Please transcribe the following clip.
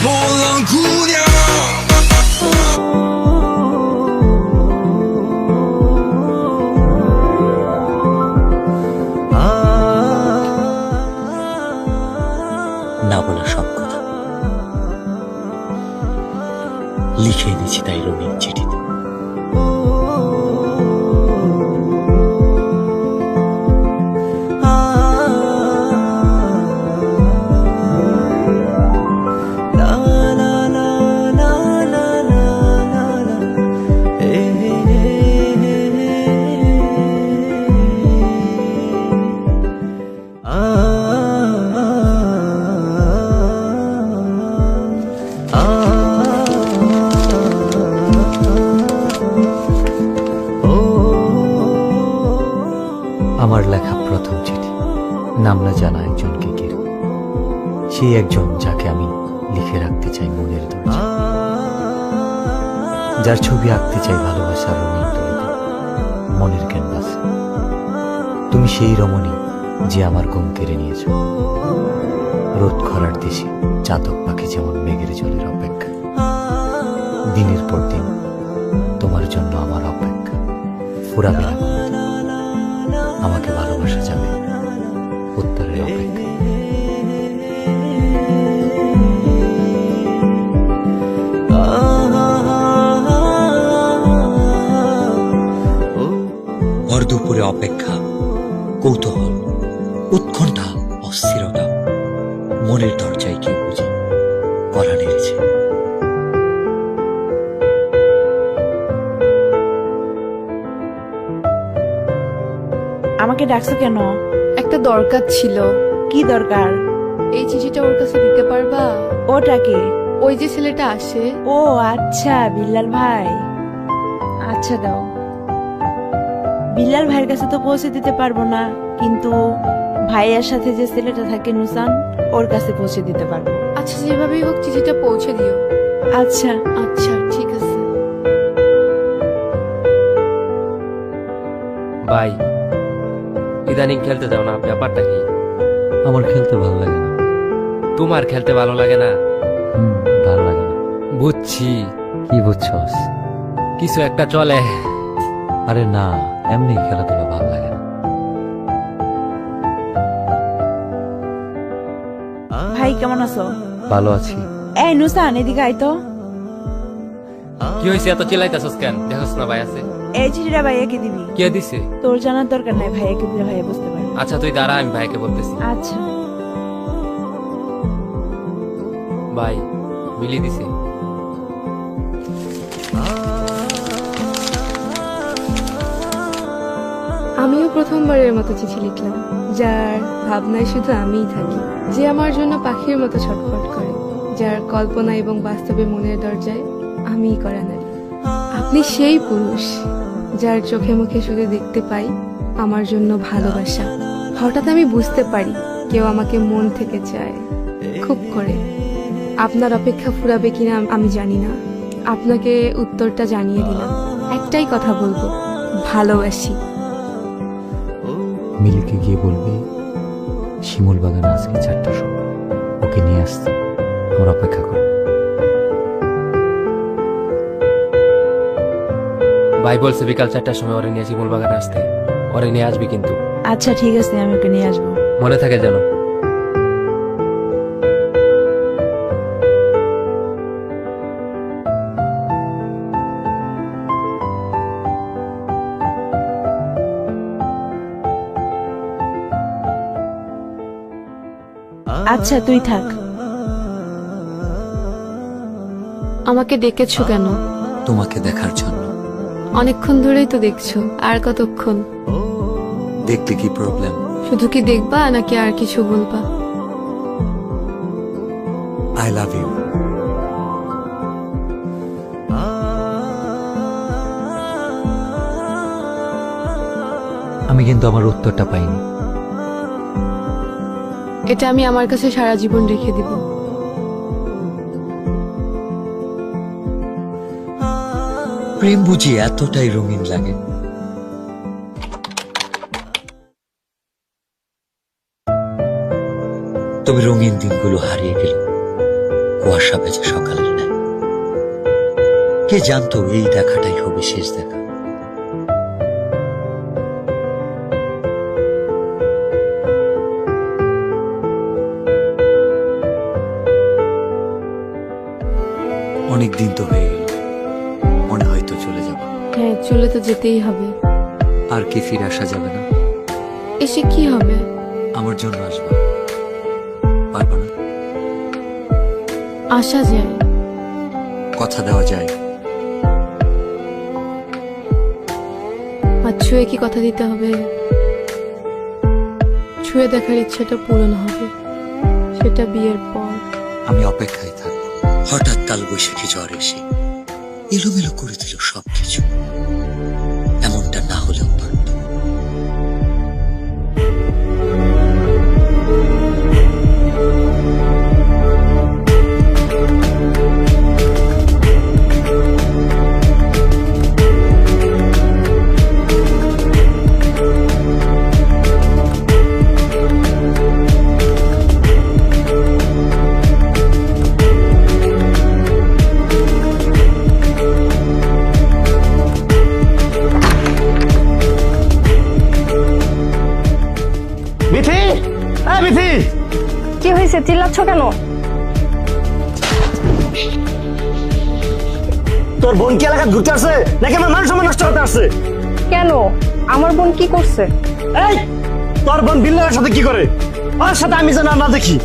보는 그냥 না বলা সব কথা লিখে এনেছি তাই রঙিন চিঠিতে। আমার লেখা প্রথম চিঠি, নাম না জানা একজনকে ঘিরে, সেই একজন যাকে আমি লিখে রাখতে চাই মনের দরজা, যার ছবি আঁকতে চাই ভালোবাসার রঙিন তুলিতে মনের ক্যানভাসে। তুমি সেই রমণী যে আমার ঘুম কেড়ে নিয়েছ, রোদ খরার দেশে চাতক পাখি যেমন মেঘের জলের অপেক্ষা। দিনের পর দিন তোমার জন্য আমার অপেক্ষা ফুরাবে না, আমাকে ভালোবাসা যাবে উত্তরের অপেক্ষা। ভর দুপুরে অপেক্ষা, কৌতূহল, উৎকণ্ঠা, অস্থিরতা, মনের দরজায় কেউ বুঝি কড়া নেড়েছে। আমাকে ডাকছো কেন? একটা দরকার ছিল। কি দরকার? এই চিঠিটা ওর কাছে দিতে পারবা? ওটাকে? ওই যে ছেলেটা আসে। ও আচ্ছা, বিল্লাল ভাই। আচ্ছা দাও। বিল্লাল ভাইয়ের কাছে তো পৌঁছে দিতে পারবো না, কিন্তু ভাইয়ের সাথে যে ছেলেটা থাকে নুসান, ওর কাছে পৌঁছে দিতে পারবো। আচ্ছা, যেভাবেই হোক চিঠিটা পৌঁছে দিও। আচ্ছা আচ্ছা ঠিক আছে। ভাই, ইদানিং খেলতে যাও না, ব্যাপারটা কি? আমার খেলতে ভালো লাগে না। তোমার খেলতে ভালো লাগে না? ভালো লাগে না। বুঝছি। কি বুঝছস? কিছু একটা চলে। আরে না, এমনি খেলাধুলা ভালো লাগে না। ভাই কেমন আছো? ভালো আছি। এই নুসান, এদিকে আয় তো। কি হয়েছে এত চিল্লাইতেছস কেন? দেখোস না ভাই আছে। এই চিঠিটা ভাইয়াকে দিবি। কে দিছে? তোর জানার দরকার নাই, ভাইয়াকে দিলে ভাইয়া বুঝতে পারবে। আচ্ছা তুই দাঁড়া, আমি ভাইকে বলতেছি। আচ্ছা। ভাই মিলি দিছে। আমিও প্রথমবারের মতো চিঠি লিখলাম, যার ভাবনায় শুধু আমিই থাকি, যে আমার জন্য পাখির মতো ছটফট করে, যার কল্পনা এবং বাস্তবে মনের দরজায় আমিই করা নারী। আপনি সেই পুরুষ যার চোখে মুখে শুধু দেখতে পাই আমার জন্য ভালোবাসা। হঠাৎ আমি বুঝতে পারি কেউ আমাকে মন থেকে চায়, খুব করে। আপনার অপেক্ষা ফুরাবে কিনা আমি জানি না, আপনাকে উত্তরটা জানিয়ে দিলাম। একটাই কথা বলবো, ভালোবাসি। মিলিকে গিয়ে বলবি শিমুল বাগানে আজকে 4টার সময় ওকে নিয়ে আসতে, আমার অপেক্ষা কর। ভাই বলছে বিকাল 4টার সময় ওরে নিয়ে শিমুল বাগানে আসতে। ওরে নিয়ে আসবি কিন্তু। আচ্ছা ঠিক আছে, আমি ওকে নিয়ে আসবো। মনে থাকে যেন। আচ্ছা তুই থাক। আমাকে ডেকেছো কেন? তোমাকে দেখার জন্য। অনেকক্ষণ ধরেই তো দেখছো, আর কতক্ষণ? দেখতে কি প্রবলেম? শুধু কি দেখবা নাকি আর কিছু বলবা? I love you. আমি কিন্তু আমার উত্তরটা পাইনি। এটা আমি আমার কাছে সারা জীবন রেখে দিব। প্রেম বুঝি এতটাই রঙিন লাগে? তবে রঙিন দিনগুলো হারিয়ে গেল কুয়াশা ভেজা সকালের ন্যায়। কে জানতো এই দেখাটাই হবে শেষ দেখা। অনেক দিন তো হয়ে গেল, মনে হয়তো চলে যাব। হ্যাঁ, চলে তো যেতেই হবে। আর কি ফিরে আসা যাবে না? এসে কি হবে? আমার জন্য আসবা, পারবা না? আসা যায়। কথা দেওয়া যায়। আর ছুঁয়ে কি কথা দিতে হবে? ছুঁয়ে দেখার ইচ্ছাটা পূরণ হবে, সেটা বিয়ের পর। আমি অপেক্ষায় থাকবো। হঠাৎ কাল বৈশাখী ঝড় এসে এলোমেলো করে দিল সবকিছু। এমনটা না হলেও পারত। বিথি, হ্যাঁ বিথি, কি হয়েছে? চিল্লাচ্ছ কেন? তোর বোন কি এলাকায় ঘুরতে আসছে নাকি আমার মান সম্মান নষ্ট করতে আসছে? কেন? আমার বোন কি করছে? এই তোর বোন বিল্লার সাথে কি করে? ওর সাথে আমি যেন না দেখি।